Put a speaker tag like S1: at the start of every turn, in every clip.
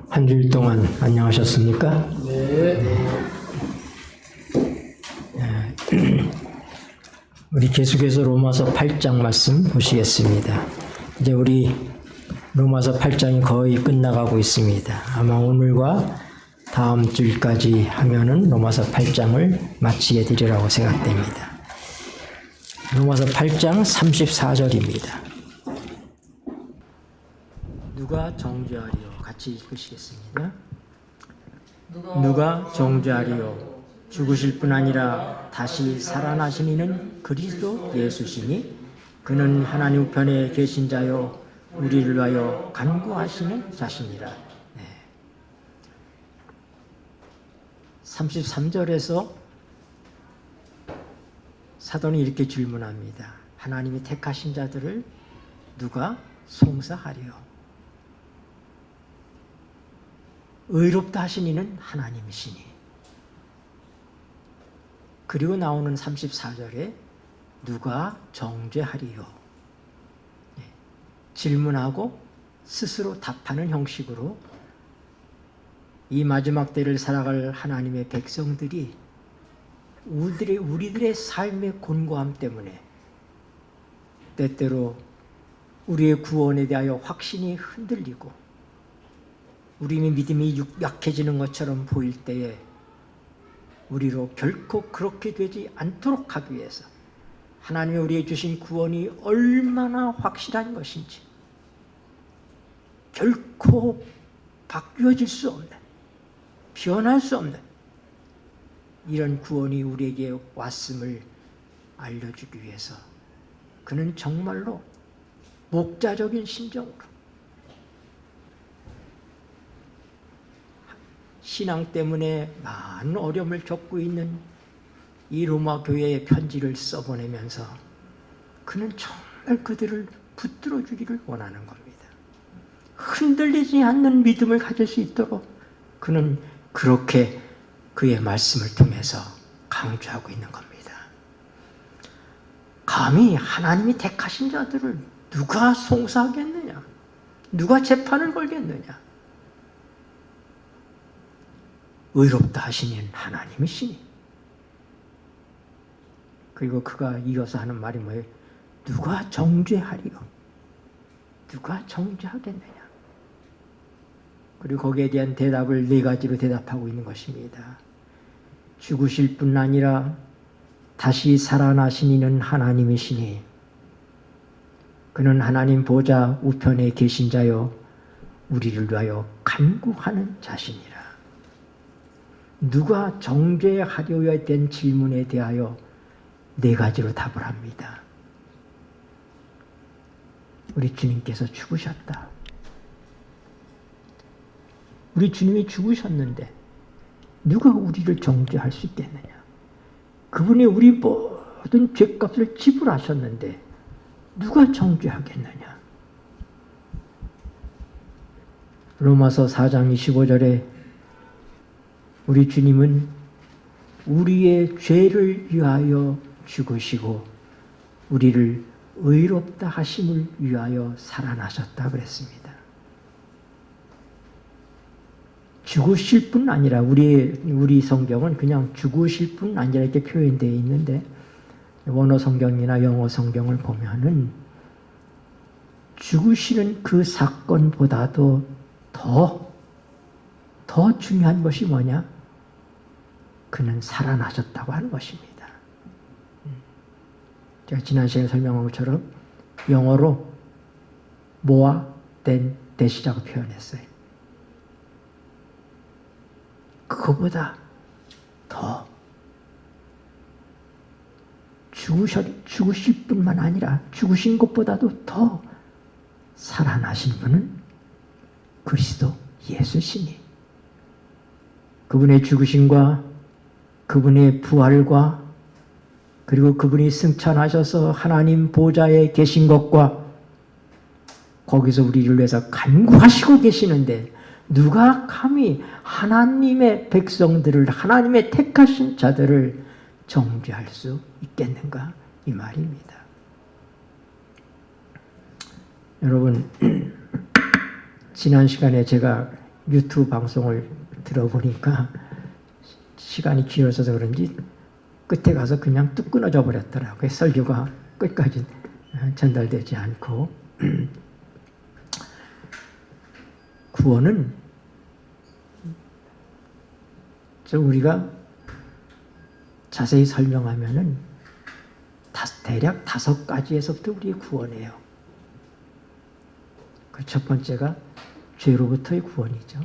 S1: 한 주일 동안 안녕하셨습니까? 우리 계속해서 로마서 8장 말씀 보시겠습니다. 이제 우리 로마서 8장이 거의 끝나가고 있습니다. 아마 오늘과 다음 주일까지 하면은 로마서 8장을 마치게 되리라고 생각됩니다. 로마서 8장 34절입니다. 누가 정죄하리요? 같이 읽으시겠습니다. 누가 정죄하리요? 죽으실 뿐 아니라 다시 살아나신 이는 그리스도 예수시니 그는 하나님 우편에 계신 자요 우리를 위하여 간구하시는 자시니라. 33절에서 사도는 이렇게 질문합니다. 하나님이 택하신 자들을 누가 송사하리요? 의롭다 하신 이는 하나님이시니. 그리고 나오는 34절에 누가 정죄하리요? 질문하고 스스로 답하는 형식으로 이 마지막 때를 살아갈 하나님의 백성들이 우리들의 삶의 곤고함 때문에 때때로 우리의 구원에 대하여 확신이 흔들리고 우리의 믿음이 약해지는 것처럼 보일 때에 우리로 결코 그렇게 되지 않도록 하기 위해서 하나님이 우리에게 주신 구원이 얼마나 확실한 것인지 결코 바뀌어질 수 없는, 변할 수 없는 이런 구원이 우리에게 왔음을 알려주기 위해서 그는 정말로 목자적인 심정으로 신앙 때문에 많은 어려움을 겪고 있는 이 로마 교회의 편지를 써보내면서 그는 정말 그들을 붙들어 주기를 원하는 겁니다. 흔들리지 않는 믿음을 가질 수 있도록 그는 그렇게 그의 말씀을 통해서 강조하고 있는 겁니다. 감히 하나님이 택하신 자들을 누가 송사하겠느냐? 누가 재판을 걸겠느냐? 의롭다 하시는 하나님이시니. 그리고 그가 이어서 하는 말이 뭐예요? 누가 정죄하리요? 누가 정죄하겠느냐? 그리고 거기에 대한 대답을 네 가지로 대답하고 있는 것입니다. 죽으실 뿐 아니라 다시 살아나신 이는 하나님이시니 그는 하나님 보좌 우편에 계신 자요 우리를 위하여 간구하는 자시니라. 누가 정죄하려야 된 질문에 대하여 네 가지로 답을 합니다. 우리 주님께서 죽으셨다. 우리 주님이 죽으셨는데 누가 우리를 정죄할 수 있겠느냐? 그분이 우리 모든 죄값을 지불하셨는데 누가 정죄하겠느냐? 로마서 4장 25절에 우리 주님은 우리의 죄를 위하여 죽으시고 우리를 의롭다 하심을 위하여 살아나셨다 그랬습니다. 죽으실 뿐 아니라 우리 성경은 그냥 죽으실 뿐 아니라 이렇게 표현되어 있는데 원어 성경이나 영어 성경을 보면은 죽으시는 그 사건보다도 더 중요한 것이 뭐냐? 그는 살아나셨다고 하는 것입니다. 제가 지난 시간에 설명한 것처럼 영어로 more than that이라고 표현했어요. 그거보다 더 죽으실 뿐만 아니라 죽으신 것보다도 더 살아나신 분은 그리스도 예수시니 그분의 죽으심과 그분의 부활과 그리고 그분이 승천하셔서 하나님 보좌에 계신 것과 거기서 우리를 위해서 간구하시고 계시는데 누가 감히 하나님의 백성들을 하나님의 택하신 자들을 정죄할 수 있겠는가? 이 말입니다. 여러분 지난 시간에 제가 유튜브 방송을 들어보니까 시간이 길어져서 그런지 끝에 가서 그냥 뚝 끊어져 버렸더라고요. 설교가 끝까지 전달되지 않고. 구원은 우리가 자세히 설명하면은 대략 5가지에서부터 우리의 구원이에요. 그 첫 번째가 죄로부터의 구원이죠.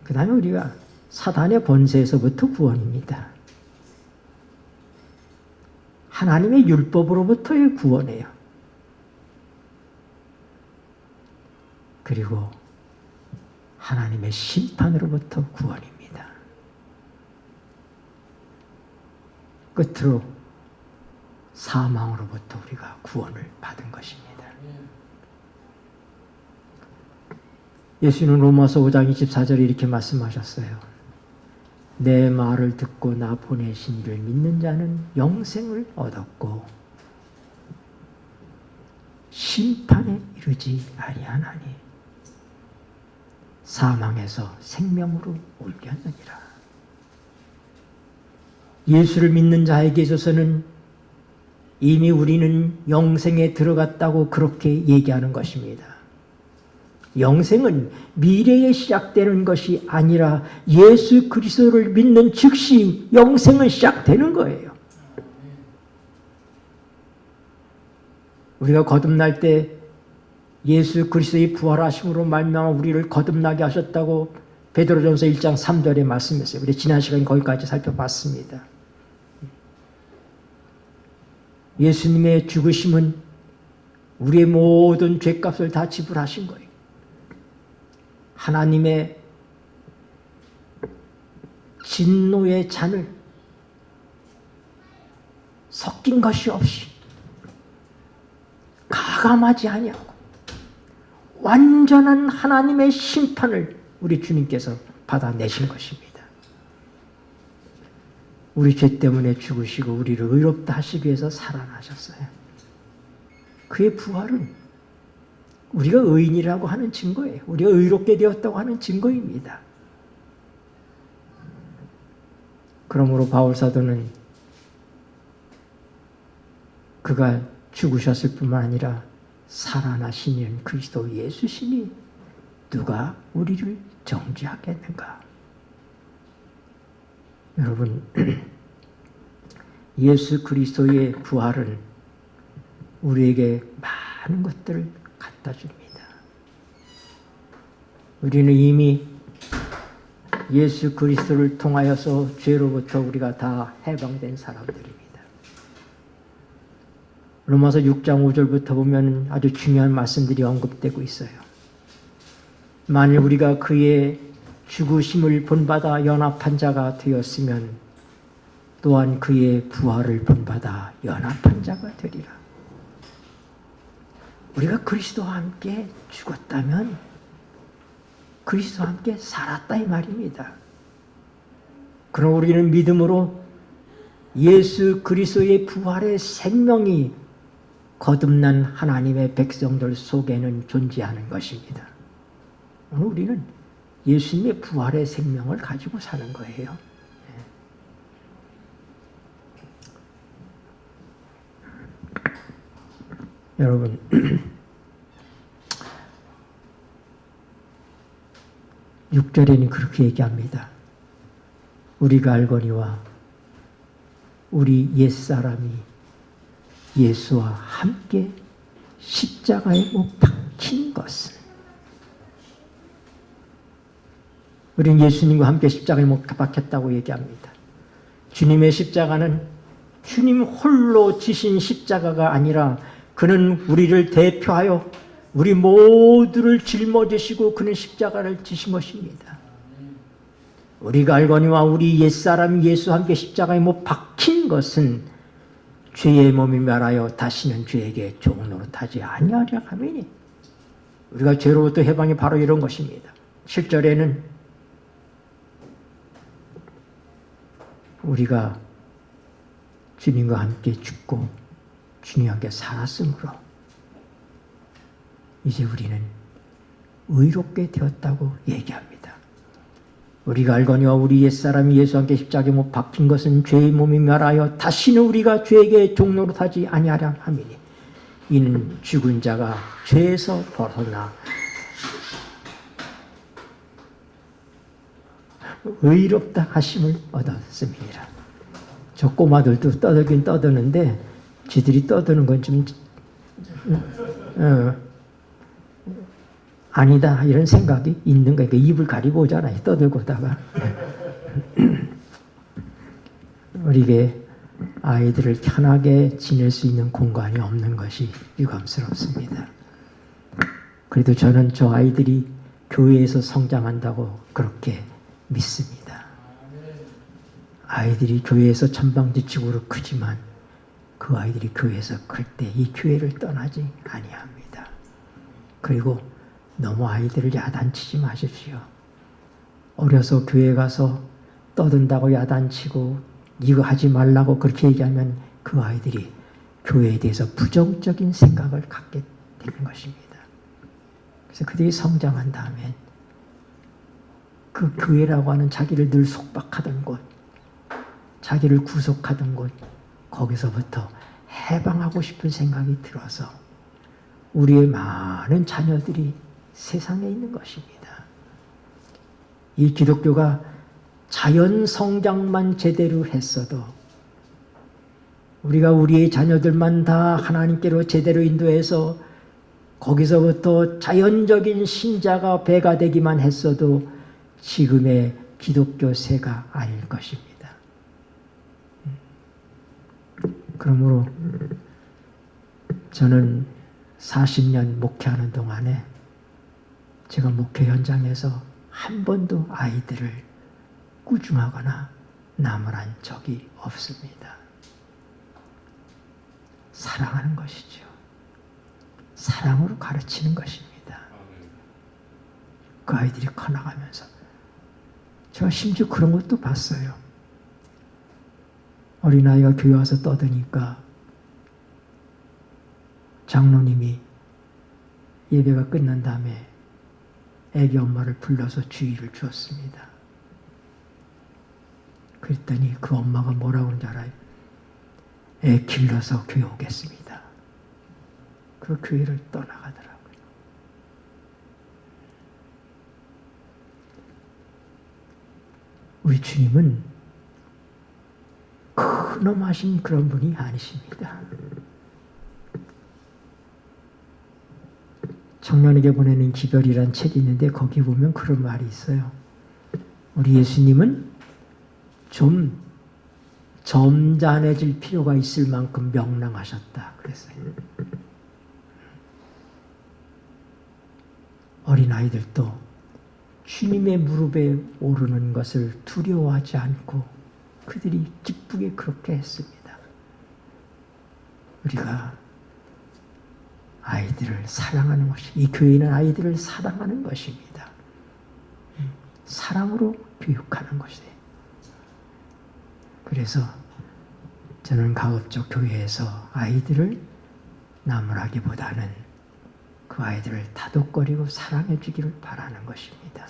S1: 그 다음에 우리가 사단의 권세에서부터 구원입니다. 하나님의 율법으로부터의 구원이에요. 그리고 하나님의 심판으로부터 구원입니다. 끝으로 사망으로부터 우리가 구원을 받은 것입니다. 예수는 로마서 5장 24절에 이렇게 말씀하셨어요. 내 말을 듣고 나 보내신 이를 믿는 자는 영생을 얻었고 심판에 이르지 아니하나니 사망에서 생명으로 옮겼느니라. 예수를 믿는 자에게 있어서는 이미 우리는 영생에 들어갔다고 그렇게 얘기하는 것입니다. 영생은 미래에 시작되는 것이 아니라 예수 그리스도를 믿는 즉시 영생은 시작되는 거예요. 우리가 거듭날 때 예수 그리스도의 부활하심으로 말미암아 우리를 거듭나게 하셨다고 베드로전서 1장 3절에 말씀했어요. 우리 지난 시간에 거기까지 살펴봤습니다. 예수님의 죽으심은 우리의 모든 죄값을 다 지불하신 거예요. 하나님의 진노의 잔을 섞인 것이 없이 가감하지 아니하고 완전한 하나님의 심판을 우리 주님께서 받아내신 것입니다. 우리 죄 때문에 죽으시고 우리를 의롭다 하시기 위해서 살아나셨어요. 그의 부활은 우리가 의인이라고 하는 증거예요. 우리가 의롭게 되었다고 하는 증거입니다. 그러므로 바울 사도는 그가 죽으셨을 뿐만 아니라 살아나신 이는 그리스도 예수시니 누가 우리를 정죄하겠는가? 여러분, 예수 그리스도의 부활은 우리에게 많은 것들을 갖다 줍니다. 우리는 이미 예수 그리스도를 통하여서 죄로부터 우리가 다 해방된 사람들입니다. 로마서 6장 5절부터 보면 아주 중요한 말씀들이 언급되고 있어요. 만일 우리가 그의 죽으심을 본받아 연합한 자가 되었으면 또한 그의 부활을 본받아 연합한 자가 되리라. 우리가 그리스도와 함께 죽었다면 그리스도와 함께 살았다 이 말입니다. 그럼 우리는 믿음으로 예수 그리스도의 부활의 생명이 거듭난 하나님의 백성들 속에는 존재하는 것입니다. 오늘 우리는 예수님의 부활의 생명을 가지고 사는 거예요. 여러분, 6절에는 그렇게 얘기합니다. 우리가 알거니와 우리 옛사람이 예수와 함께 십자가에 못 박힌 것을, 우리는 예수님과 함께 십자가에 못 박혔다고 얘기합니다. 주님의 십자가는 주님 홀로 지신 십자가가 아니라 그는 우리를 대표하여 우리 모두를 짊어지시고 그는 십자가를 지신 것입니다. 우리가 알거니와 우리 옛사람 예수와 함께 십자가에 못 박힌 것은 죄의 몸이 멸하여 다시는 죄에게 종을 노릇하지 아니하려 함이니, 우리가 죄로부터 해방이 바로 이런 것입니다. 7절에는 우리가 주님과 함께 죽고 주님과 함께 살았으므로 이제 우리는 의롭게 되었다고 얘기합니다. 우리가 알거니와 우리 옛사람이 예수와 함께 십자가에 못 박힌 것은 죄의 몸이 멸하여 다시는 우리가 죄에게 종노릇하지 아니하려 함이니 이는 죽은 자가 죄에서 벗어나 의롭다 하심을 얻었음이니라. 저 꼬마들도 떠들긴 떠드는데 지들이 떠드는 건 좀 아니다 이런 생각이 있는 거예요. 입을 가리고 오잖아요. 떠들고다가 우리에게 아이들을 편하게 지낼 수 있는 공간이 없는 것이 유감스럽습니다. 그래도 저는 저 아이들이 교회에서 성장한다고 그렇게 믿습니다. 아이들이 교회에서 천방지축으로 크지만 그 아이들이 교회에서 클 때 이 교회를 떠나지 아니합니다. 그리고 너무 아이들을 야단치지 마십시오. 어려서 교회 가서 떠든다고 야단치고 이거 하지 말라고 그렇게 얘기하면 그 아이들이 교회에 대해서 부정적인 생각을 갖게 되는 것입니다. 그래서 그들이 성장한 다음에 그 교회라고 하는 자기를 늘 속박하던 곳, 자기를 구속하던 곳, 거기서부터 해방하고 싶은 생각이 들어서 우리의 많은 자녀들이 세상에 있는 것입니다. 이 기독교가 자연 성장만 제대로 했어도 우리가 우리의 자녀들만 다 하나님께로 제대로 인도해서 거기서부터 자연적인 신자가 배가 되기만 했어도 지금의 기독교 세가 아닐 것입니다. 그러므로 저는 40년 목회하는 동안에 제가 목회 현장에서 한 번도 아이들을 꾸중하거나 나무란 적이 없습니다. 사랑하는 것이죠. 사랑으로 가르치는 것입니다. 그 아이들이 커나가면서 제가 심지어 그런 것도 봤어요. 어린아이가 교회 와서 떠드니까 장로님이 예배가 끝난 다음에 애기 엄마를 불러서 주의를 주었습니다. 그랬더니 그 엄마가 뭐라고 하는지 알아요? 애 길러서 교회 오겠습니다. 그 교회를 떠나가더라고요. 우리 주님은 근엄하신 그런 분이 아니십니다. 청년에게 보내는 기별이란 책이 있는데 거기 보면 그런 말이 있어요. 우리 예수님은 좀 점잖해질 필요가 있을 만큼 명랑하셨다 그랬어요. 어린아이들도 주님의 무릎에 오르는 것을 두려워하지 않고 그들이 기쁘게 그렇게 했습니다. 우리가 아이들을 사랑하는 것이, 이 교회는 아이들을 사랑하는 것입니다. 사랑으로 교육하는 것이에요. 그래서 저는 가급적 교회에서 아이들을 나무라기보다는 그 아이들을 다독거리고 사랑해 주기를 바라는 것입니다.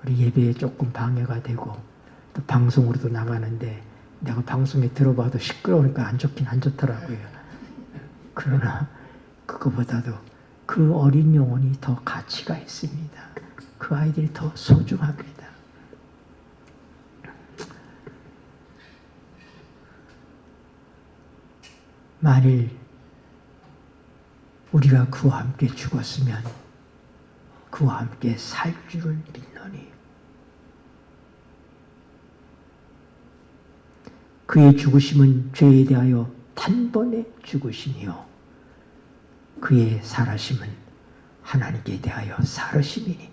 S1: 우리 예배에 조금 방해가 되고 또 방송으로도 나가는데 내가 방송에 들어봐도 시끄러우니까 안 좋긴 안 좋더라고요. 그러나 그거보다도 그 어린 영혼이 더 가치가 있습니다. 그 아이들이 더 소중합니다. 만일 우리가 그와 함께 죽었으면 그와 함께 살 줄을 믿노니 그의 죽으심은 죄에 대하여 단번에 죽으심이요 그의 살아심은 하나님께 대하여 살으심이니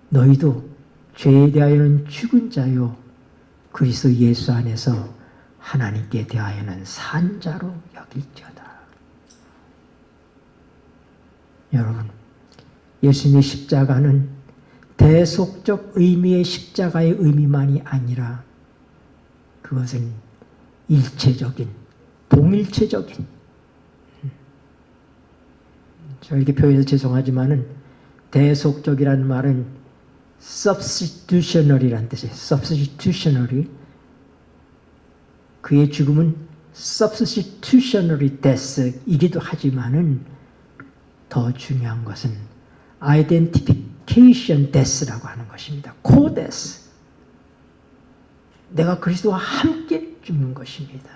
S1: 너희도 죄에 대하여는 죽은 자요 그리스도 예수 안에서 하나님께 대하여는 산 자로 여길지어다. 여러분, 예수님의 십자가는 대속적 의미의 십자가의 의미만이 아니라 그것은 일체적인, 동일체적인 이렇게 표현해서 죄송하지만은 대속적이라는 말은 substitutionary라는 뜻이에요. substitutionary. 그의 죽음은 substitutionary death이기도 하지만은 더 중요한 것은 identification death라고 하는 것입니다. co-death. 내가 그리스도와 함께 죽는 것입니다.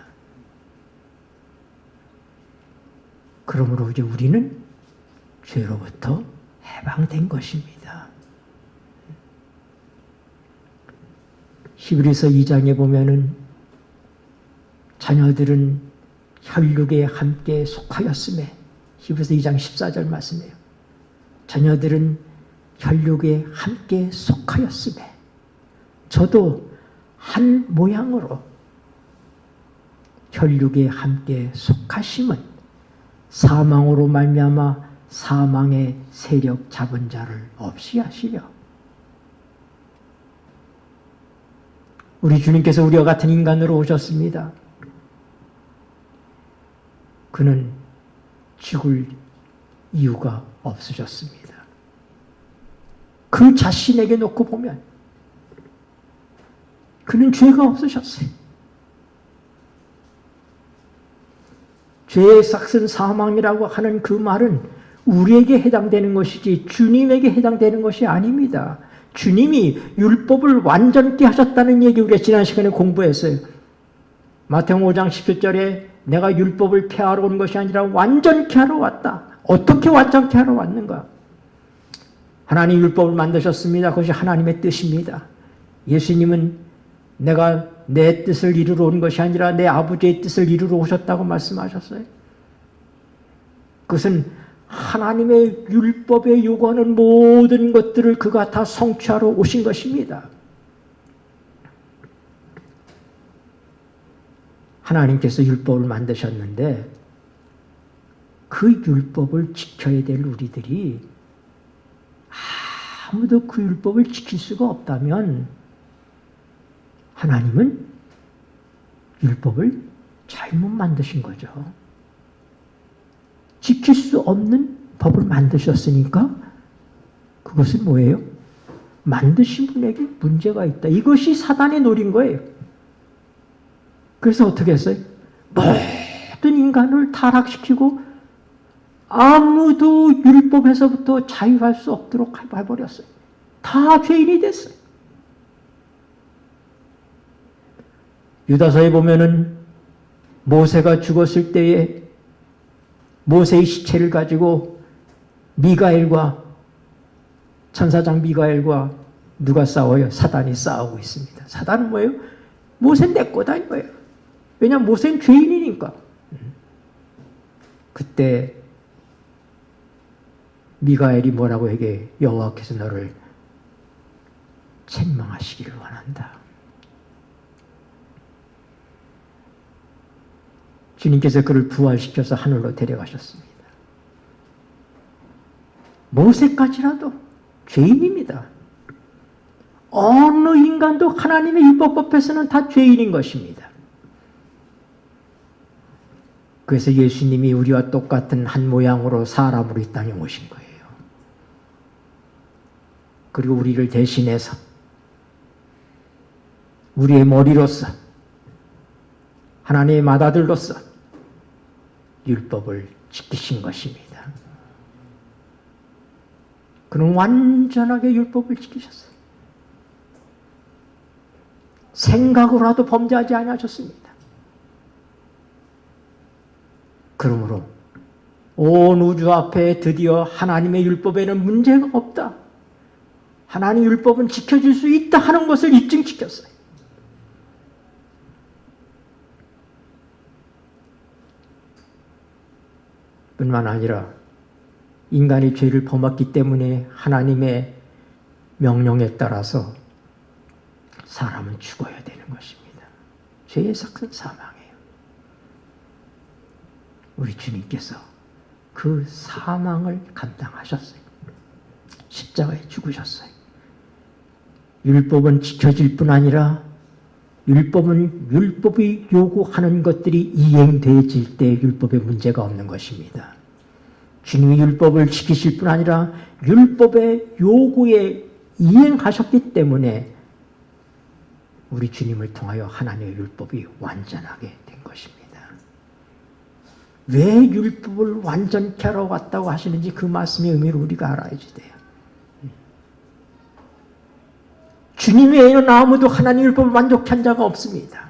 S1: 그러므로 이제 우리는 죄로부터 해방된 것입니다. 히브리서 2장에 보면은 자녀들은 혈육에 함께 속하였음에, 히브리서 2장 14절 말씀이에요. 자녀들은 혈육에 함께 속하였음에 저도 한 모양으로 혈육에 함께 속하심은 사망으로 말미암아 사망의 세력 잡은 자를 없이 하시려. 우리 주님께서 우리와 같은 인간으로 오셨습니다. 그는 죽을 이유가 없으셨습니다. 그 자신에게 놓고 보면 그는 죄가 없으셨어요. 죄의 삭은 사망이라고 하는 그 말은 우리에게 해당되는 것이지 주님에게 해당되는 것이 아닙니다. 주님이 율법을 완전케 하셨다는 얘기 우리가 지난 시간에 공부했어요. 마태복음 5장 17절에 내가 율법을 폐하러 온 것이 아니라 완전케 하러 왔다. 어떻게 완전케 하러 왔는가? 하나님 율법을 만드셨습니다. 그것이 하나님의 뜻입니다. 예수님은 내가 내 뜻을 이루러 온 것이 아니라 내 아버지의 뜻을 이루러 오셨다고 말씀하셨어요. 그것은 하나님의 율법에 요구하는 모든 것들을 그가 다 성취하러 오신 것입니다. 하나님께서 율법을 만드셨는데 그 율법을 지켜야 될 우리들이 아무도 그 율법을 지킬 수가 없다면 하나님은 율법을 잘못 만드신 거죠. 지킬 수 없는 법을 만드셨으니까 그것은 뭐예요? 만드신 분에게 문제가 있다. 이것이 사단의 노린 거예요. 그래서 어떻게 했어요? 모든 인간을 타락시키고 아무도 율법에서부터 자유할 수 없도록 해버렸어요. 다 죄인이 됐어요. 유다서에 보면은 모세가 죽었을 때에 모세의 시체를 가지고 미가엘과 천사장 미가엘과 누가 싸워요? 사단이 싸우고 있습니다. 사단은 뭐예요? 모세는 내 거다 이거예요. 왜냐하면 모세는 죄인이니까. 그때 미가엘이 뭐라고 얘기해? 여호와께서 너를 책망하시기를 원한다. 주님께서 그를 부활시켜서 하늘로 데려가셨습니다. 모세까지라도 죄인입니다. 어느 인간도 하나님의 율법 앞에서는 다 죄인인 것입니다. 그래서 예수님이 우리와 똑같은 한 모양으로 사람으로 이 땅에 오신 거예요. 그리고 우리를 대신해서 우리의 머리로서 하나님의 맏아들로서 율법을 지키신 것입니다. 그는 완전하게 율법을 지키셨어요. 생각으로라도 범죄하지 아니하셨습니다. 그러므로 온 우주 앞에 드디어 하나님의 율법에는 문제가 없다. 하나님 율법은 지켜질 수 있다 하는 것을 입증시켰어요. 뿐만 아니라 인간이 죄를 범했기 때문에 하나님의 명령에 따라서 사람은 죽어야 되는 것입니다. 죄의 삭은 사망이에요. 우리 주님께서 그 사망을 감당하셨어요. 십자가에 죽으셨어요. 율법은 지켜질 뿐 아니라 율법이 요구하는 것들이 이행되어질 때 율법에 문제가 없는 것입니다. 주님이 율법을 지키실 뿐 아니라 율법의 요구에 이행하셨기 때문에 우리 주님을 통하여 하나님의 율법이 완전하게 된 것입니다. 왜 율법을 완전케 하러 왔다고 하시는지 그 말씀의 의미를 우리가 알아야지 돼요. 주님 외에는 아무도 하나님 율법을 완전케 한 자가 없습니다.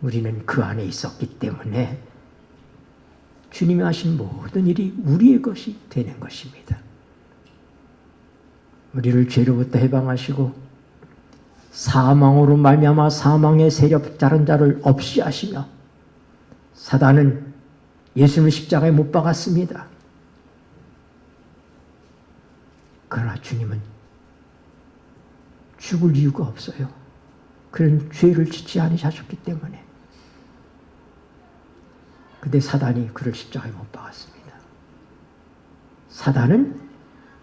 S1: 우리는 그 안에 있었기 때문에 주님이 하신 모든 일이 우리의 것이 되는 것입니다. 우리를 죄로부터 해방하시고 사망으로 말미암아 사망의 세력 다른 자를 없이 하시며 사단은 예수님을 십자가에 못 박았습니다. 그러나 주님은 죽을 이유가 없어요. 그런 죄를 짓지 않으셨기 때문에. 근데 사단이 그를 십자가에 못 박았습니다. 사단은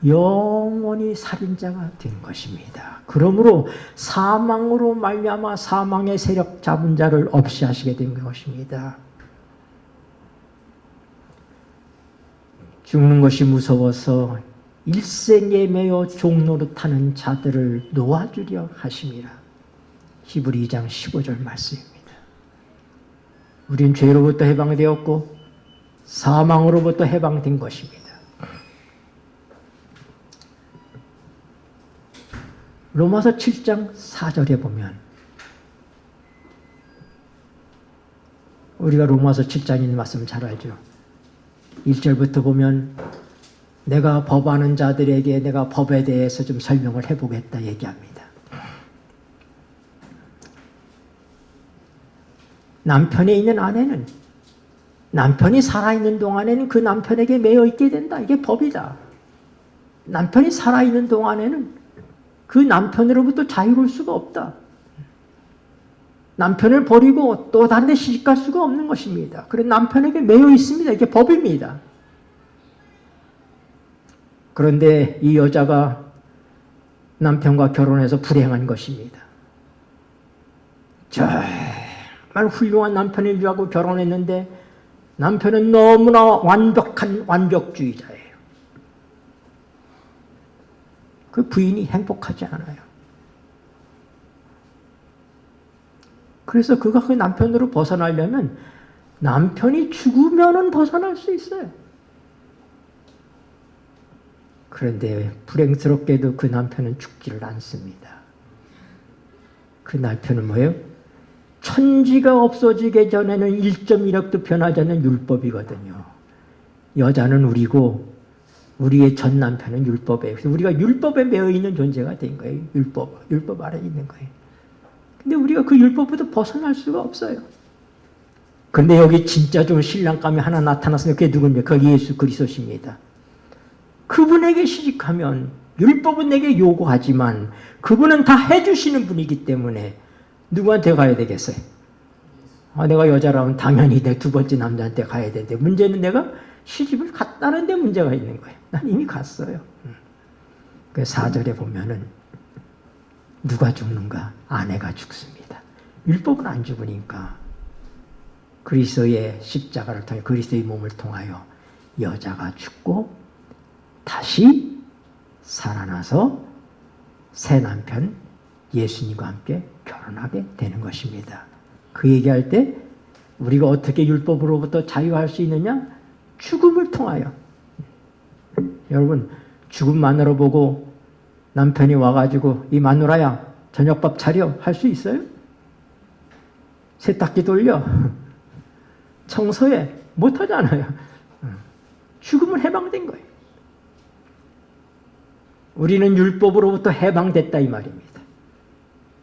S1: 영원히 살인자가 된 것입니다. 그러므로 사망으로 말미암아 사망의 세력 잡은 자를 없이 하시게 된 것입니다. 죽는 것이 무서워서 일생에 매여 종노릇하는 자들을 놓아주려 하심이라. 히브리 2장 15절 말씀입니다. 우린 죄로부터 해방되었고 사망으로부터 해방된 것입니다. 로마서 7장 4절에 보면 우리가 로마서 7장에 있는 말씀 잘 알죠. 1절부터 보면 내가 법하는 자들에게 내가 법에 대해서 좀 설명을 해보겠다 얘기합니다. 남편에 있는 아내는 남편이 살아있는 동안에는 그 남편에게 매여 있게 된다. 이게 법이다. 남편이 살아있는 동안에는 그 남편으로부터 자유로울 수가 없다. 남편을 버리고 또 다른 데 시집갈 수가 없는 것입니다. 그래서 남편에게 매여 있습니다. 이게 법입니다. 그런데 이 여자가 남편과 결혼해서 불행한 것입니다. 정말 훌륭한 남편인 줄 알고 결혼했는데 남편은 너무나 완벽한 완벽주의자예요. 그 부인이 행복하지 않아요. 그래서 그가 그 남편으로 벗어나려면 남편이 죽으면은 벗어날 수 있어요. 그런데 불행스럽게도 그 남편은 죽지를 않습니다. 그 남편은 뭐예요? 천지가 없어지기 전에는 1.1억도 변하지 않는 율법이거든요. 여자는 우리고 우리의 전 남편은 율법이에요. 그래서 우리가 율법에 매여 있는 존재가 된 거예요. 율법 아래에 있는 거예요. 근데 우리가 그 율법부터 벗어날 수가 없어요. 그런데 여기 진짜 좀 신랑감이 하나 나타났으면 그게 누군지? 그 예수 그리스도십니다. 그분에게 시집하면 율법은 내게 요구하지만 그분은 다 해주시는 분이기 때문에 누구한테 가야 되겠어요? 내가 여자라면 당연히 내 두 번째 남자한테 가야 되는데 문제는 내가 시집을 갔다는 데 문제가 있는 거예요. 난 이미 갔어요. 그 4절에 보면은 누가 죽는가? 아내가 죽습니다. 율법은 안 죽으니까 그리스도의 십자가를 통해 그리스도의 몸을 통하여 여자가 죽고 다시 살아나서 새 남편 예수님과 함께 결혼하게 되는 것입니다. 그 얘기할 때 우리가 어떻게 율법으로부터 자유할 수 있느냐? 죽음을 통하여. 여러분 죽은 마누라 보고 남편이 와가지고 이 마누라야 저녁밥 차려 할 수 있어요? 세탁기 돌려 청소해 못하잖아요. 죽음은 해방된 거예요. 우리는 율법으로부터 해방됐다 이 말입니다.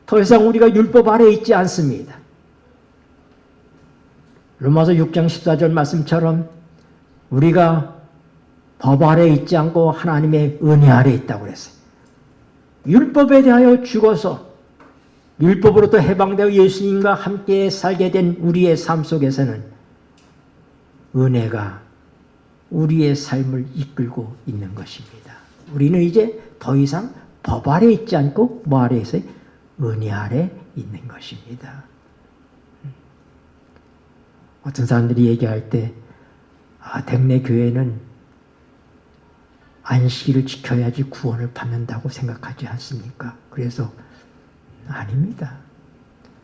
S1: 더 이상 우리가 율법 아래에 있지 않습니다. 로마서 6장 14절 말씀처럼 우리가 법 아래에 있지 않고 하나님의 은혜 아래에 있다고 그랬어요. 율법에 대하여 죽어서 율법으로부터 해방되어 예수님과 함께 살게 된 우리의 삶 속에서는 은혜가 우리의 삶을 이끌고 있는 것입니다. 우리는 이제 더 이상 법 아래에 있지 않고 뭐 아래에 있어요? 은혜 아래에 있는 것입니다. 어떤 사람들이 얘기할 때 대gne 교회는 안식일을 지켜야지 구원을 받는다고 생각하지 않습니까? 그래서 아닙니다.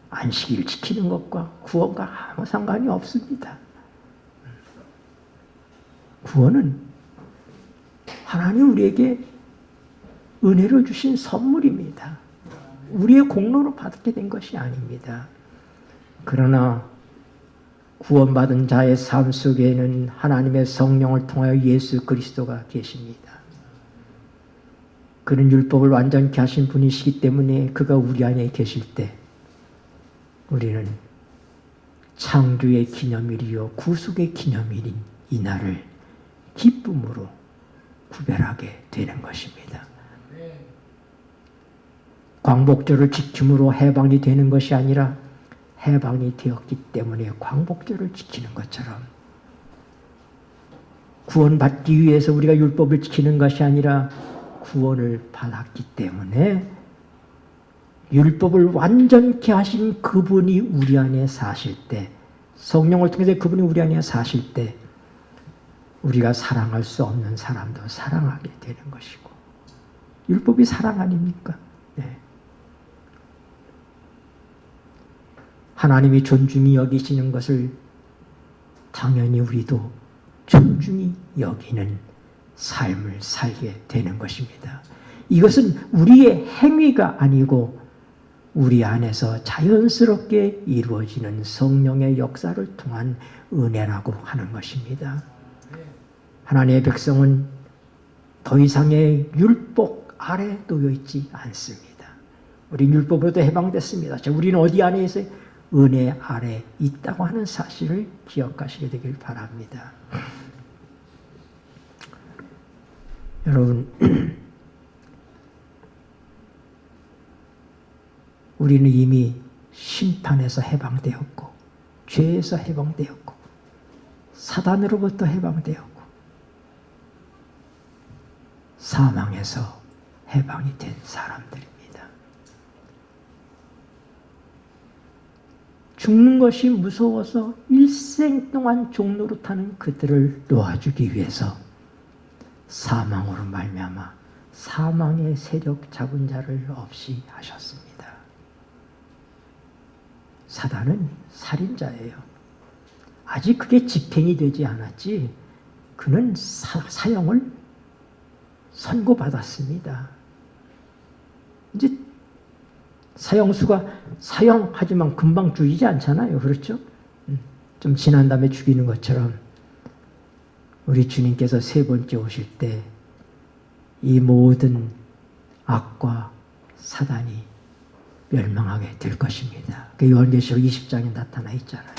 S1: 안식일을 지키는 것과 구원과 아무 상관이 없습니다. 구원은 하나님 우리에게 은혜로 주신 선물입니다. 우리의 공로로 받게 된 것이 아닙니다. 그러나 구원받은 자의 삶 속에는 하나님의 성령을 통하여 예수 그리스도가 계십니다. 그는 율법을 완전케 하신 분이시기 때문에 그가 우리 안에 계실 때 우리는 창조의 기념일이요 구속의 기념일인 이 날을 기쁨으로 구별하게 되는 것입니다. 광복절을 지킴으로 해방이 되는 것이 아니라 해방이 되었기 때문에 광복절을 지키는 것처럼 구원받기 위해서 우리가 율법을 지키는 것이 아니라 구원을 받았기 때문에 율법을 완전케 하신 그분이 우리 안에 사실 때, 성령을 통해서 그분이 우리 안에 사실 때 우리가 사랑할 수 없는 사람도 사랑하게 되는 것이고, 율법이 사랑 아닙니까? 네. 하나님이 존중히 여기시는 것을 당연히 우리도 존중히 여기는 삶을 살게 되는 것입니다. 이것은 우리의 행위가 아니고 우리 안에서 자연스럽게 이루어지는 성령의 역사를 통한 은혜라고 하는 것입니다. 하나님의 백성은 더 이상의 율법 아래 놓여 있지 않습니다. 우리 율법으로도 해방됐습니다. 우리는 어디 안에 있어요? 은혜 아래 있다고 하는 사실을 기억하시게 되길 바랍니다. 여러분, 우리는 이미 심판에서 해방되었고, 죄에서 해방되었고, 사단으로부터 해방되었고, 사망에서 해방이 된 사람들입니다. 죽는 것이 무서워서 일생 동안 종로로 타는 그들을 놓아주기 위해서 사망으로 말미암아 사망의 세력 잡은 자를 없이 하셨습니다. 사단은 살인자예요. 아직 그게 집행이 되지 않았지 그는 사형을 선고받았습니다. 이제 사형수가 사형하지만 금방 죽이지 않잖아요. 그렇죠? 좀 지난 다음에 죽이는 것처럼 우리 주님께서 세 번째 오실 때 이 모든 악과 사단이 멸망하게 될 것입니다. 그 요한계시록 20장에 나타나 있잖아요.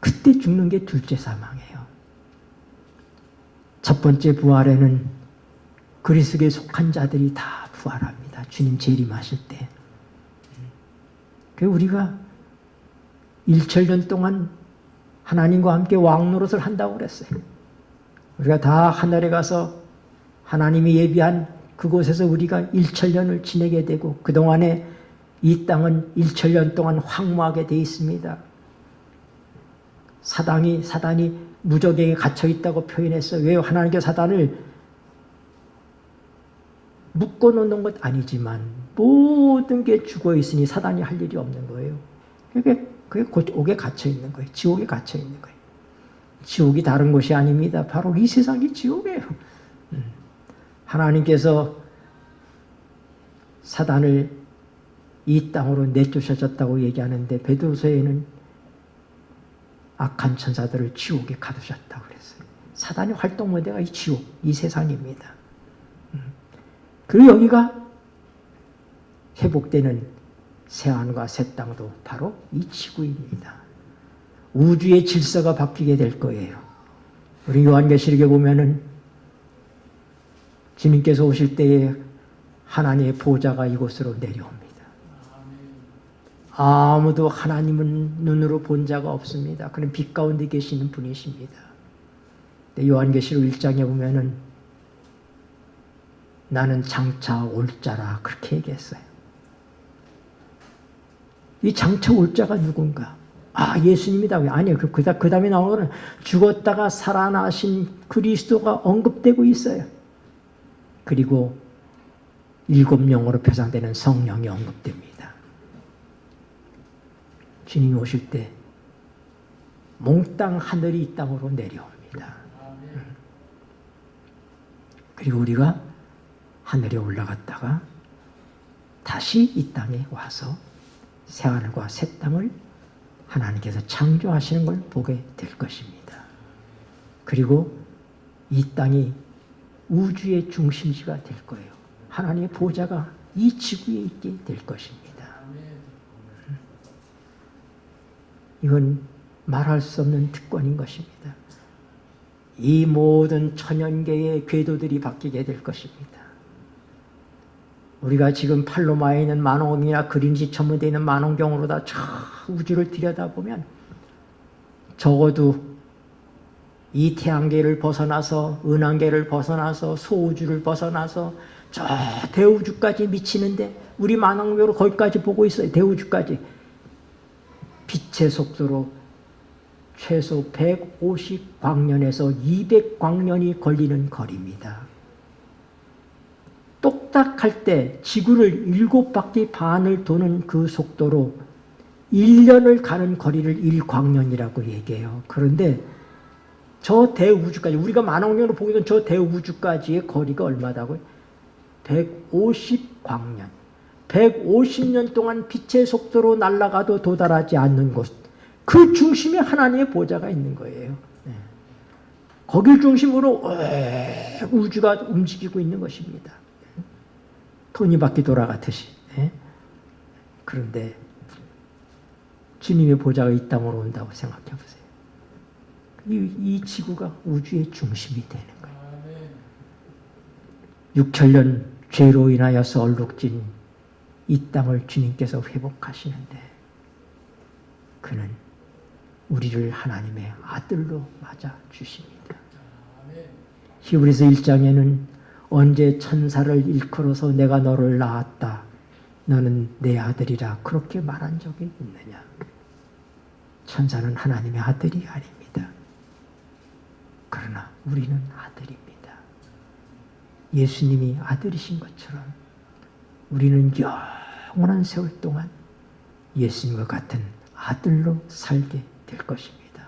S1: 그때 죽는 게 둘째 사망이에요. 첫 번째 부활에는 그리스도에 속한 자들이 다 부활합니다. 주님 재림하실 때. 그 우리가 1천년 동안 하나님과 함께 왕노릇을 한다고 그랬어요. 우리가 다 하늘에 가서 하나님이 예비한 그곳에서 우리가 1천년을 지내게 되고 그동안에 이 땅은 1천년 동안 황무하게 돼 있습니다. 사단이 무적에게 갇혀 있다고 표현했어요. 왜 하나님께서 사단을 묶어놓는 것 아니지만 모든 게 죽어 있으니 사단이 할 일이 없는 거예요. 그게 옥에 갇혀 있는 거예요. 지옥에 갇혀 있는 거예요. 지옥이 다른 곳이 아닙니다. 바로 이 세상이 지옥이에요. 하나님께서 사단을 이 땅으로 내쫓으셨다고 얘기하는데 베드로서에는 악한 천사들을 지옥에 가두셨다고 그랬어요. 사단의 활동 무대가 이 지옥, 이 세상입니다. 그리고 여기가 회복되는 새하늘과 새 땅도 바로 이 지구입니다. 우주의 질서가 바뀌게 될 거예요. 우리 요한계시록에 보면은 주님께서 오실 때에 하나님의 보좌가 이곳으로 내려옵니다. 아무도 하나님은 눈으로 본 자가 없습니다. 그는 빛 가운데 계시는 분이십니다. 요한계시록 1장에 보면은 나는 장차 올 자라 그렇게 얘기했어요. 이 장차 올 자가 누군가? 아, 예수님이다. 아니요. 그 다음에 나오는 거는 죽었다가 살아나신 그리스도가 언급되고 있어요. 그리고 7영으로 표상되는 성령이 언급됩니다. 주님이 오실 때 몽땅 하늘이 이 땅으로 내려옵니다. 그리고 우리가 하늘에 올라갔다가 다시 이 땅에 와서 새하늘과 새 땅을 하나님께서 창조하시는 걸 보게 될 것입니다. 그리고 이 땅이 우주의 중심지가 될 거예요. 하나님의 보좌가 이 지구에 있게 될 것입니다. 이건 말할 수 없는 특권인 것입니다. 이 모든 천연계의 궤도들이 바뀌게 될 것입니다. 우리가 지금 팔로마에 있는 만홍경이나 그린지 첨부되어 있는 만홍경으로 다 저 우주를 들여다보면 적어도 이 태양계를 벗어나서 은하계를 벗어나서 소우주를 벗어나서 저 대우주까지 미치는데 우리 만홍경으로 거기까지 보고 있어요. 대우주까지. 빛의 속도로 최소 150광년에서 200광년이 걸리는 거리입니다. 똑딱할 때 지구를 7바퀴 반을 도는 그 속도로 1년을 가는 거리를 1광년이라고 얘기해요. 그런데 저 대우주까지, 우리가 만원경으로 보게 된 저 대우주까지의 거리가 얼마다고요? 150광년. 150년 동안 빛의 속도로 날아가도 도달하지 않는 곳. 그 중심에 하나님의 보좌가 있는 거예요. 거길 중심으로 우주가 움직이고 있는 것입니다. 톱니바퀴 돌아가듯이. 그런데 주님의 보좌가 이 땅으로 온다고 생각해 보세요. 이 지구가 우주의 중심이 되는 거예요. 6천년 죄로 인하여서 얼룩진 이 땅을 주님께서 회복하시는데 그는 우리를 하나님의 아들로 맞아 주십니다. 히브리서 1장에는 언제 천사를 일컬어서 내가 너를 낳았다. 너는 내 아들이라 그렇게 말한 적이 있느냐. 천사는 하나님의 아들이 아닙니다. 그러나 우리는 아들입니다. 예수님이 아들이신 것처럼 우리는 영원한 세월 동안 예수님과 같은 아들로 살게 될 것입니다.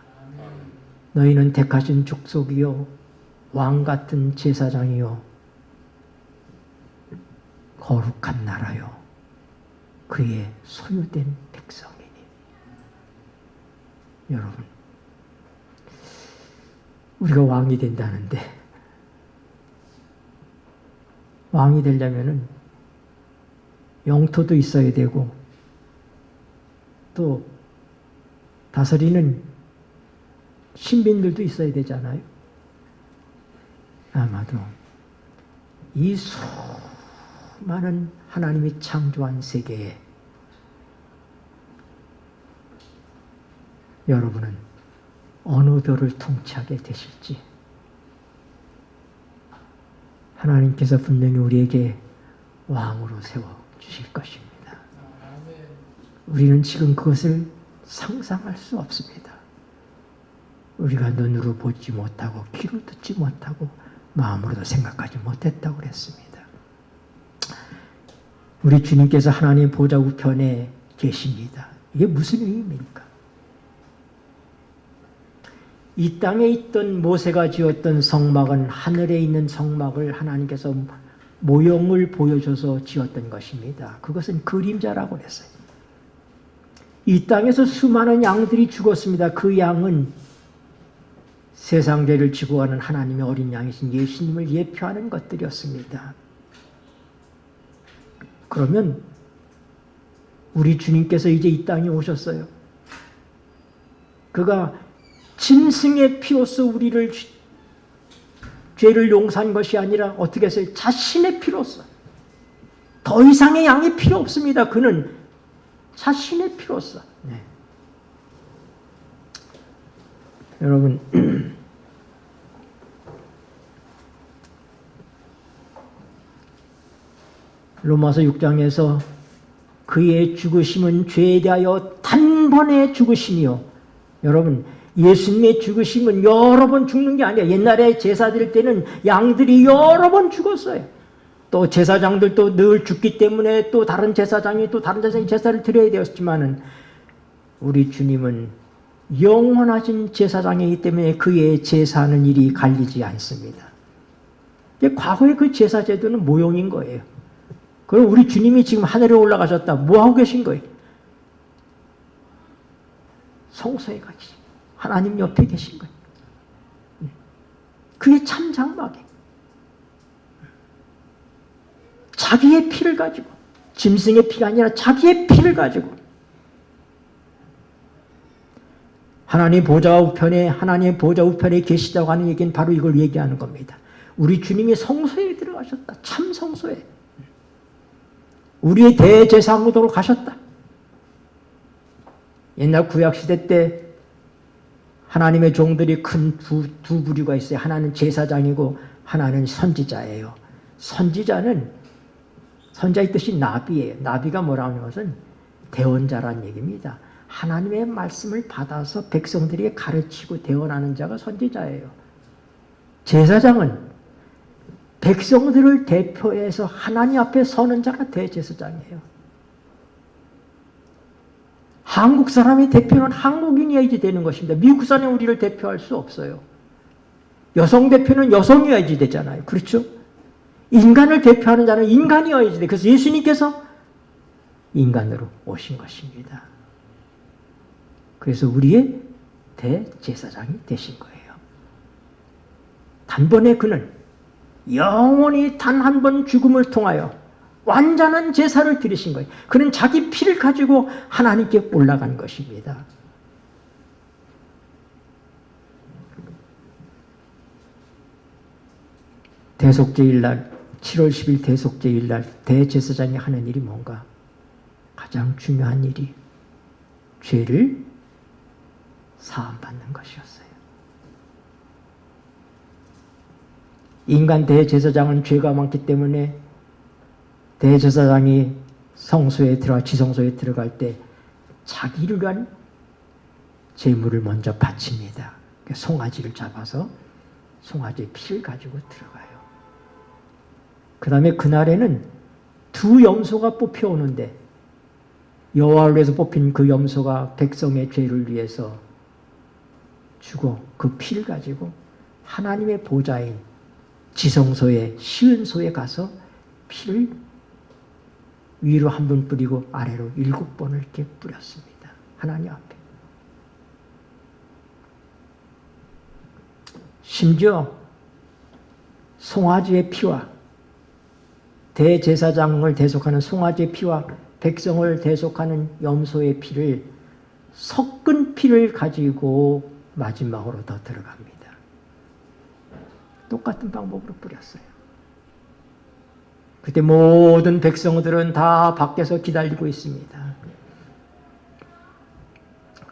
S1: 너희는 택하신 족속이요 왕 같은 제사장이요 거룩한 나라요 그의 소유된 백성이니. 여러분, 우리가 왕이 된다는데 왕이 되려면은 영토도 있어야 되고 또 다스리는 신빈들도 있어야 되잖아요. 아마도 이 수많은 하나님이 창조한 세계에 여러분은 어느 별을 통치하게 되실지 하나님께서 분명히 우리에게 왕으로 세워주실 것입니다. 우리는 지금 그것을 상상할 수 없습니다. 우리가 눈으로 보지 못하고 귀로 듣지 못하고 마음으로도 생각하지 못했다고 그랬습니다. 우리 주님께서 하나님 보좌 우편에 계십니다. 이게 무슨 의미입니까? 이 땅에 있던 모세가 지었던 성막은 하늘에 있는 성막을 하나님께서 모형을 보여줘서 지었던 것입니다. 그것은 그림자라고 그랬어요. 이 땅에서 수많은 양들이 죽었습니다. 그 양은 세상 죄를 지고 가는 하나님의 어린 양이신 예수님을 예표하는 것들이었습니다. 그러면 우리 주님께서 이제 이 땅에 오셨어요. 그가 짐승의 피로써 우리를 죄를 용서한 것이 아니라 어떻게 했어요? 자신의 피로써. 더 이상의 양이 필요 없습니다. 그는 자신의 피로써. 네. 여러분, 로마서 6장에서 그의 죽으심은 죄에 대하여 단번에 단번에 죽으심이요. 여러분, 예수님의 죽으심은 여러 번 죽는 게 아니에요. 옛날에 제사 드릴 때는 양들이 여러 번 죽었어요. 또 제사장들도 늘 죽기 때문에 또 다른 제사장이 제사를 드려야 되었지만은, 우리 주님은 영원하신 제사장이기 때문에 그의 제사하는 일이 갈리지 않습니다. 과거의 그 제사 제도는 모형인 거예요. 그럼 우리 주님이 지금 하늘에 올라가셨다. 뭐 하고 계신 거예요? 성소에 가시. 하나님 옆에 계신 거예요. 그게 참 장막이에요. 자기의 피를 가지고, 짐승의 피가 아니라 자기의 피를 가지고 하나님의 보좌 우편에 계시다고 하는 얘기는 바로 이걸 얘기하는 겁니다. 우리 주님이 성소에 들어가셨다. 참 성소에. 우리의 대제사장으로 가셨다. 옛날 구약시대 때 하나님의 종들이 큰 두 부류가 있어요. 하나는 제사장이고 하나는 선지자예요. 선지자의 뜻이 나비예요. 나비가 뭐라고 하는 것은 대언자란 얘기입니다. 하나님의 말씀을 받아서 백성들에게 가르치고 대언하는 자가 선지자예요. 제사장은 백성들을 대표해서 하나님 앞에 서는 자가 대제사장이에요. 한국 사람의 대표는 한국인이어야지 되는 것입니다. 미국 사람이 우리를 대표할 수 없어요. 여성 대표는 여성이어야지 되잖아요. 그렇죠? 인간을 대표하는 자는 인간이어야지 돼. 그래서 예수님께서 인간으로 오신 것입니다. 그래서 우리의 대제사장이 되신 거예요. 단번에 그는 영원히 단 한 번 죽음을 통하여 완전한 제사를 드리신 거예요. 그는 자기 피를 가지고 하나님께 올라간 것입니다. 대속제일날, 7월 10일 대속제일날 대제사장이 하는 일이 뭔가? 가장 중요한 일이 죄를 사함받는 것이었어요. 인간 대제사장은 죄가 많기 때문에 대제사장이 지성소에 들어갈 때 자기를 위한 제물을 먼저 바칩니다. 송아지를 잡아서 송아지의 피를 가지고 들어가요. 그 다음에 그날에는 두 염소가 뽑혀오는데 여호와를 위해서 뽑힌 그 염소가 백성의 죄를 위해서 죽어 그 피를 가지고 하나님의 보좌인 지성소에 시은소에 가서 피를 위로 한 번 뿌리고 아래로 7번을 이렇게 뿌렸습니다. 하나님 앞에. 심지어 송아지의 피와 대제사장을 대속하는 송아지의 피와 백성을 대속하는 염소의 피를 섞은 피를 가지고 마지막으로 더 들어갑니다. 똑같은 방법으로 뿌렸어요. 그때 모든 백성들은 다 밖에서 기다리고 있습니다.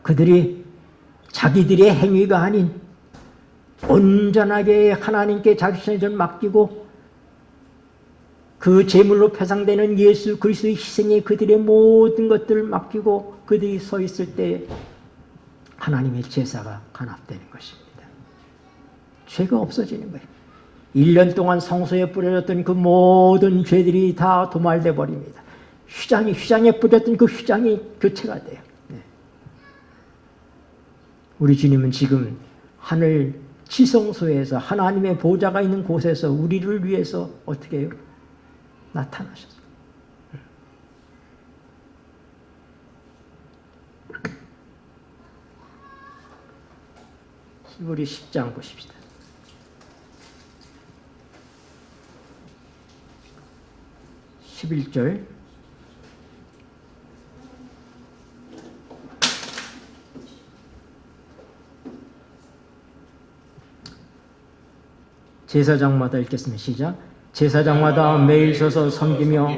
S1: 그들이 자기들의 행위가 아닌 온전하게 하나님께 자기 신을 맡기고 그 제물로 표상되는 예수 그리스도의 희생에 그들의 모든 것들을 맡기고 그들이 서 있을 때 하나님의 제사가 간합되는 것입니다. 죄가 없어지는 거예요. 1년 동안 성소에 뿌려졌던 그 모든 죄들이 다 도말돼 버립니다. 휘장에 뿌렸던 그 휘장이 교체가 돼요. 네. 우리 주님은 지금 하늘 지성소에서 하나님의 보좌가 있는 곳에서 우리를 위해서 어떻게 해요? 나타나셨어요. 히브리 10장 보십시다. 11절 제사장마다 읽겠습니다. 시작. 제사장마다 매일 서서 섬기며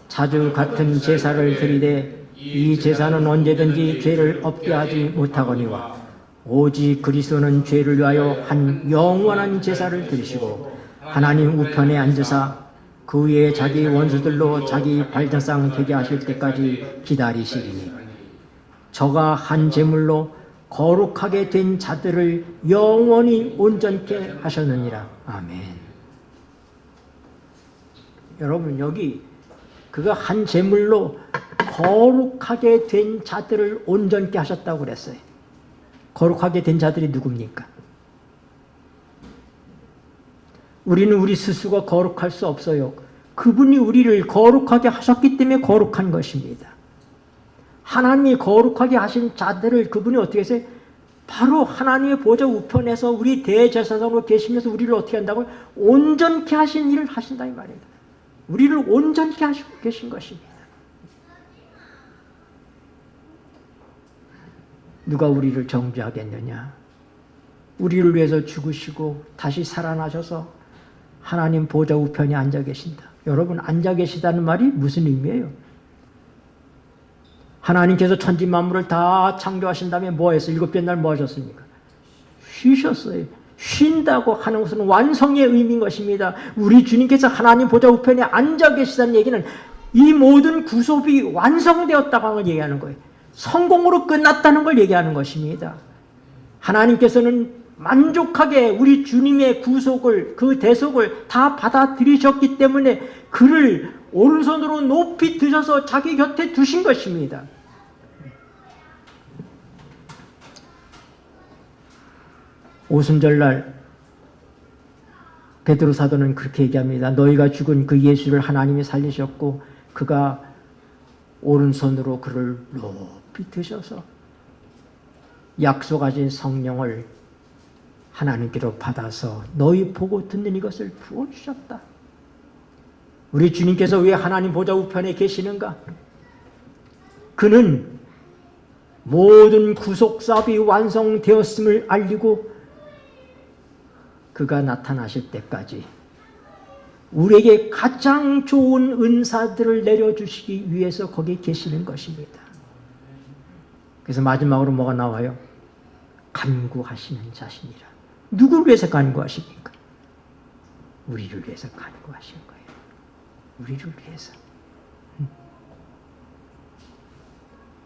S1: 자주 같은 제사를 드리되 이 제사는 언제든지 죄를 없게 하지 못하거니와 오직 그리스도는 죄를 위하여 한 영원한 제사를 드리시고 하나님 우편에 앉으사 그 위에 자기 원수들로 자기 발등상 되게 하실 때까지 기다리시리니. 저가 한 제물로 거룩하게 된 자들을 영원히 온전케 하셨느니라. 아멘. 여러분, 여기 그가 한 제물로 거룩하게 된 자들을 온전케 하셨다고 그랬어요. 거룩하게 된 자들이 누굽니까? 우리는 우리 스스로가 거룩할 수 없어요. 그분이 우리를 거룩하게 하셨기 때문에 거룩한 것입니다. 하나님이 거룩하게 하신 자들을 그분이 어떻게 하세요? 바로 하나님의 보좌 우편에서 우리 대제사장으로 계시면서 우리를 어떻게 한다고요? 온전케 하신 일을 하신다 이 말입니다. 우리를 온전케 하시고 계신 것입니다. 누가 우리를 정죄하겠느냐? 우리를 위해서 죽으시고 다시 살아나셔서 하나님 보좌 우편에 앉아 계신다. 여러분, 앉아 계시다는 말이 무슨 의미예요? 하나님께서 천지 만물을 다 창조하신 다음에 뭐 했어요? 일곱째 날 뭐 하셨습니까? 쉬셨어요. 쉰다고 하는 것은 완성의 의미인 것입니다. 우리 주님께서 하나님 보좌 우편에 앉아 계시다는 얘기는 이 모든 구속이 완성되었다고 하는 걸 얘기하는 거예요. 성공으로 끝났다는 걸 얘기하는 것입니다. 하나님께서는 만족하게 우리 주님의 구속을, 그 대속을 다 받아들이셨기 때문에 그를 오른손으로 높이 드셔서 자기 곁에 두신 것입니다. 오순절날 베드로 사도는 그렇게 얘기합니다. 너희가 죽은 그 예수를 하나님이 살리셨고 그가 오른손으로 그를 높이 드셔서 약속하신 성령을 하나님께로 받아서 너희 보고 듣는 이것을 부어주셨다. 우리 주님께서 왜 하나님 보좌 우편에 계시는가? 그는 모든 구속사업이 완성되었음을 알리고 그가 나타나실 때까지 우리에게 가장 좋은 은사들을 내려주시기 위해서 거기 계시는 것입니다. 그래서 마지막으로 뭐가 나와요? 간구하시는 자신이라. 누구를 위해서 간구하십니까? 우리를 위해서 간구하신 거예요. 우리를 위해서.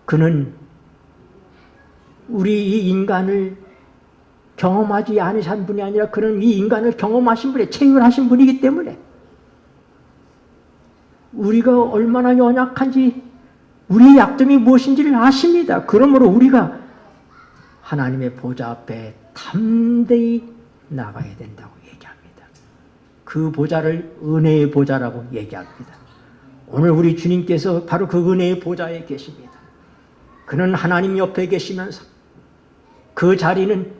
S1: 그는 우리 이 인간을 경험하지 않으신 분이 아니라 그는 이 인간을 경험하신 분이, 체휼하신 분이기 때문에 우리가 얼마나 연약한지, 우리의 약점이 무엇인지를 아십니다. 그러므로 우리가 하나님의 보좌 앞에 담대히 나가야 된다고 얘기합니다. 그 보좌를 은혜의 보좌라고 얘기합니다. 오늘 우리 주님께서 바로 그 은혜의 보좌에 계십니다. 그는 하나님 옆에 계시면서 그 자리는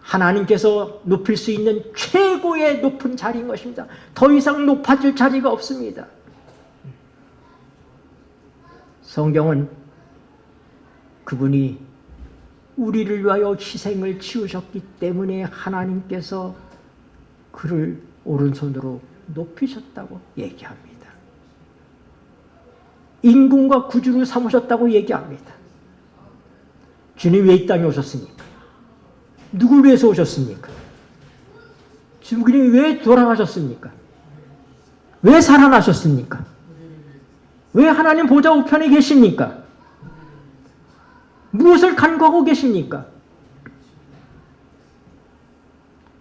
S1: 하나님께서 높일 수 있는 최고의 높은 자리인 것입니다. 더 이상 높아질 자리가 없습니다. 성경은 그분이 우리를 위하여 희생을 치우셨기 때문에 하나님께서 그를 오른손으로 높이셨다고 얘기합니다. 임금과 구주를 삼으셨다고 얘기합니다. 주님 왜 이 땅에 오셨습니까? 누굴 위해서 오셨습니까? 주님 왜 돌아가셨습니까? 왜 살아나셨습니까? 왜 하나님 보좌 우편에 계십니까? 무엇을 간구하고 계십니까?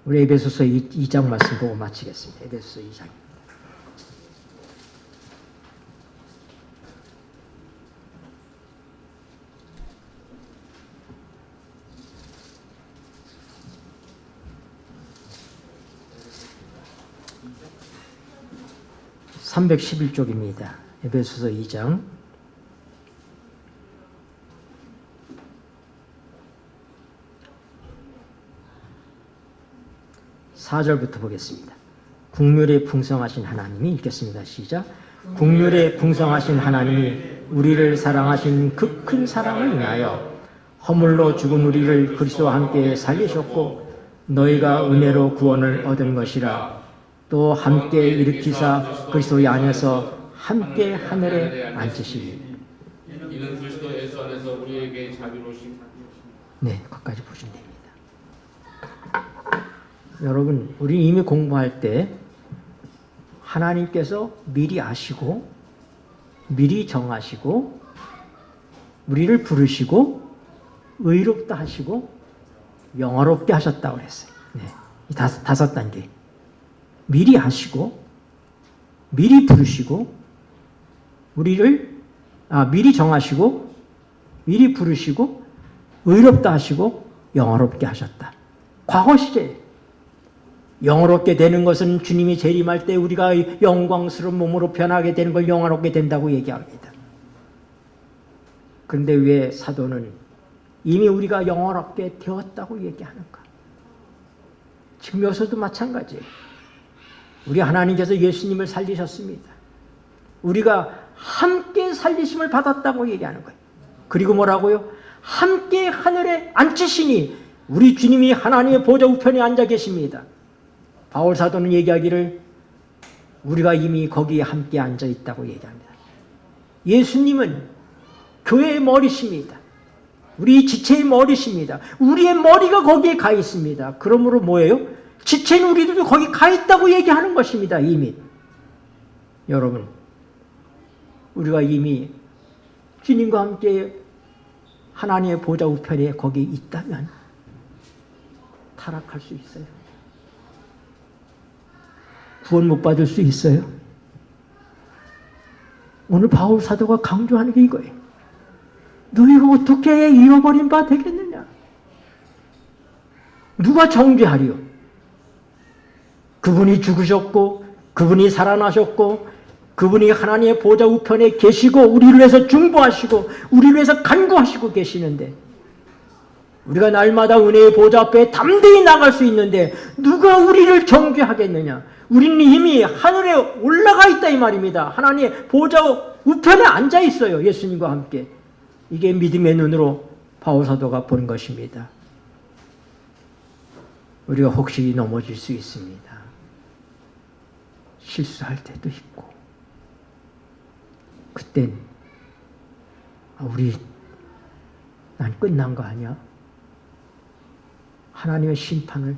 S1: 우리 에베소서 2장 말씀 보고 마치겠습니다. 에베소서 2장입니다. (311쪽입니다) 에베소서 2장 4절부터 보겠습니다. 국률에 풍성하신 하나님이, 읽겠습니다. 시작. 국률에 풍성하신 하나님이 우리를 사랑하신 그 큰 사랑을 인하여 허물로 죽은 우리를 그리스도와 함께 살리셨고 너희가 은혜로 구원을 얻은 것이라. 또 함께 일으키사 그리스도 안에서 함께 하늘에 앉으시니.
S2: 이는 그리스도 예수 안에서 우리에게 자비로우신.
S1: 네, 거기까지 보시면 됩니다. 여러분, 우리 이미 공부할 때 하나님께서 미리 아시고 미리 정하시고 우리를 부르시고 의롭다 하시고 영화롭게 하셨다고 그랬어요. 네. 이 다섯 단계. 미리 하시고 미리 부르시고 우리를 미리 정하시고 미리 부르시고 의롭다 하시고 영화롭게 하셨다. 과거 시제. 영화롭게 되는 것은 주님이 재림할 때 우리가 영광스러운 몸으로 변하게 되는 걸 영화롭게 된다고 얘기합니다. 그런데 왜 사도는 이미 우리가 영화롭게 되었다고 얘기하는가? 지금 여기서도 마찬가지예요. 우리 하나님께서 예수님을 살리셨습니다. 우리가 함께 살리심을 받았다고 얘기하는 거예요. 그리고 뭐라고요? 함께 하늘에 앉히시니 우리 주님이 하나님의 보좌 우편에 앉아 계십니다. 바울 사도는 얘기하기를 우리가 이미 거기에 함께 앉아 있다고 얘기합니다. 예수님은 교회의 머리십니다. 우리 지체의 머리십니다. 우리의 머리가 거기에 가 있습니다. 그러므로 뭐예요? 지체는 우리들도 거기 가 있다고 얘기하는 것입니다. 이미. 여러분, 우리가 이미 주님과 함께 하나님의 보좌 우편에 거기 있다면 타락할 수 있어요. 구원 못 받을 수 있어요. 오늘 바울 사도가 강조하는 게 이거예요. 너희가 어떻게 잃어버린 바 되겠느냐? 누가 정죄하리요? 그분이 죽으셨고 그분이 살아나셨고 그분이 하나님의 보좌 우편에 계시고 우리를 위해서 중보하시고 우리를 위해서 간구하시고 계시는데 우리가 날마다 은혜의 보좌 앞에 담대히 나갈 수 있는데 누가 우리를 정죄하겠느냐? 우리는 이미 하늘에 올라가 있다 이 말입니다. 하나님의 보좌 우편에 앉아 있어요. 예수님과 함께. 이게 믿음의 눈으로 바울 사도가 본 것입니다. 우리가 혹시 넘어질 수 있습니다. 실수할 때도 있고 그땐 난 끝난 거 아니야? 하나님의 심판을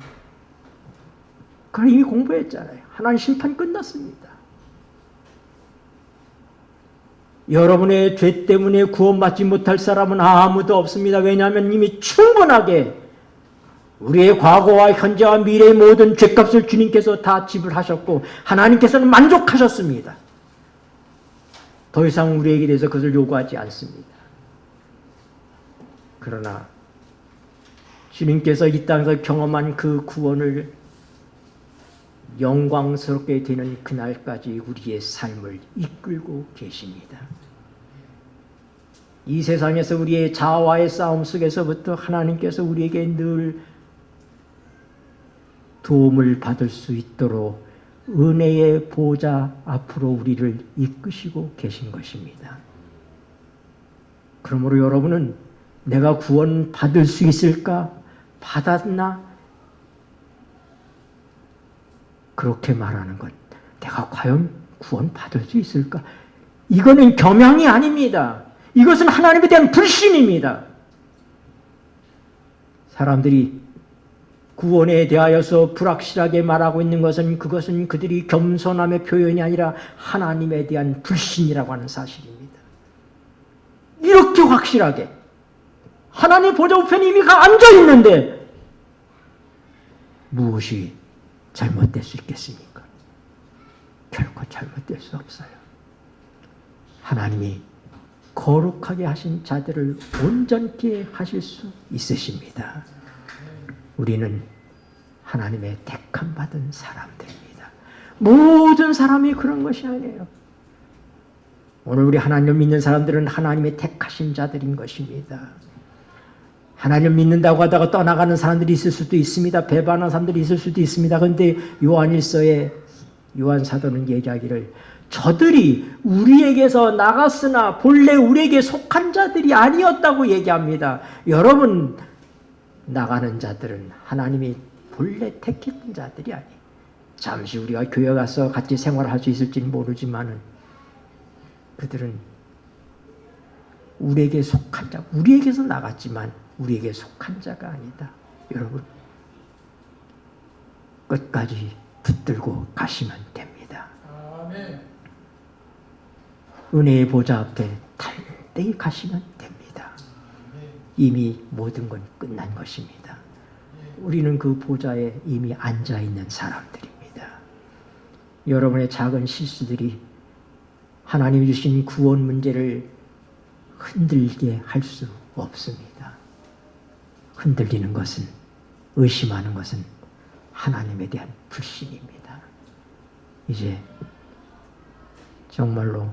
S1: 그걸 이미 공부했잖아요. 하나님 심판 끝났습니다. 여러분의 죄 때문에 구원받지 못할 사람은 아무도 없습니다. 왜냐하면 이미 충분하게 우리의 과거와 현재와 미래의 모든 죄값을 주님께서 다 지불하셨고 하나님께서는 만족하셨습니다. 더 이상 우리에게 대해서 그것을 요구하지 않습니다. 그러나 주님께서 이 땅에서 경험한 그 구원을 영광스럽게 되는 그날까지 우리의 삶을 이끌고 계십니다. 이 세상에서 우리의 자아와의 싸움 속에서부터 하나님께서 우리에게 늘 도움을 받을 수 있도록 은혜의 보좌 앞으로 우리를 이끄시고 계신 것입니다. 그러므로 여러분은 내가 구원 받을 수 있을까? 받았나? 그렇게 말하는 것. 내가 과연 구원 받을 수 있을까? 이거는 겸양이 아닙니다. 이것은 하나님에 대한 불신입니다. 사람들이 구원에 대하여서 불확실하게 말하고 있는 것은 그것은 그들이 겸손함의 표현이 아니라 하나님에 대한 불신이라고 하는 사실입니다. 이렇게 확실하게 하나님 보좌 우편에 이미 앉아 있는데 무엇이 잘못될 수 있겠습니까? 결코 잘못될 수 없어요. 하나님이 거룩하게 하신 자들을 온전케 하실 수 있으십니다. 우리는 하나님의 택함 받은 사람들입니다. 모든 사람이 그런 것이 아니에요. 오늘 우리 하나님을 믿는 사람들은 하나님의 택하신 자들인 것입니다. 하나님을 믿는다고 하다가 떠나가는 사람들이 있을 수도 있습니다. 배반하는 사람들이 있을 수도 있습니다. 그런데 요한일서에 요한 사도는 얘기하기를 저들이 우리에게서 나갔으나 본래 우리에게 속한 자들이 아니었다고 얘기합니다. 여러분, 나가는 자들은 하나님이 본래 택했던 자들이 아니에요. 잠시 우리가 교회 가서 같이 생활할 수 있을지는 모르지만은 그들은 우리에게 속한 자, 우리에게서 나갔지만 우리에게 속한 자가 아니다. 여러분, 끝까지 붙들고 가시면 됩니다.
S3: 아멘.
S1: 은혜의 보좌 앞에 담대히 가시면 됩니다. 이미 모든 건 끝난 것입니다. 우리는 그 보좌에 이미 앉아 있는 사람들입니다. 여러분의 작은 실수들이 하나님이 주신 구원 문제를 흔들게 할 수 없습니다. 흔들리는 것은, 의심하는 것은 하나님에 대한 불신입니다. 이제 정말로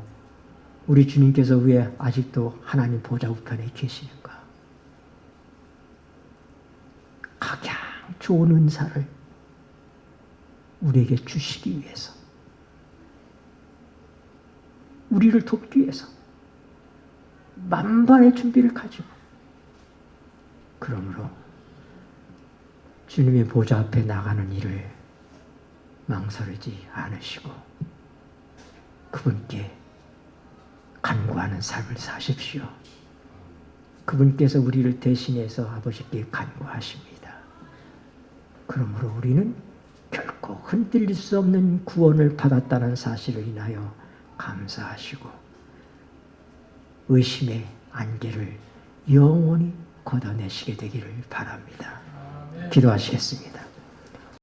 S1: 우리 주님께서 왜 아직도 하나님 보좌 우편에 계시는가? 가장 좋은 은사를 우리에게 주시기 위해서, 우리를 돕기 위해서 만반의 준비를 가지고, 그러므로 주님의 보좌 앞에 나가는 일을 망설이지 않으시고 그분께 간구하는 삶을 사십시오. 그분께서 우리를 대신해서 아버지께 간구하십니다. 그러므로 우리는 결코 흔들릴 수 없는 구원을 받았다는 사실을 인하여 감사하시고 의심의 안개를 영원히 걷어내시게 되기를 바랍니다. 기도하시겠습니다.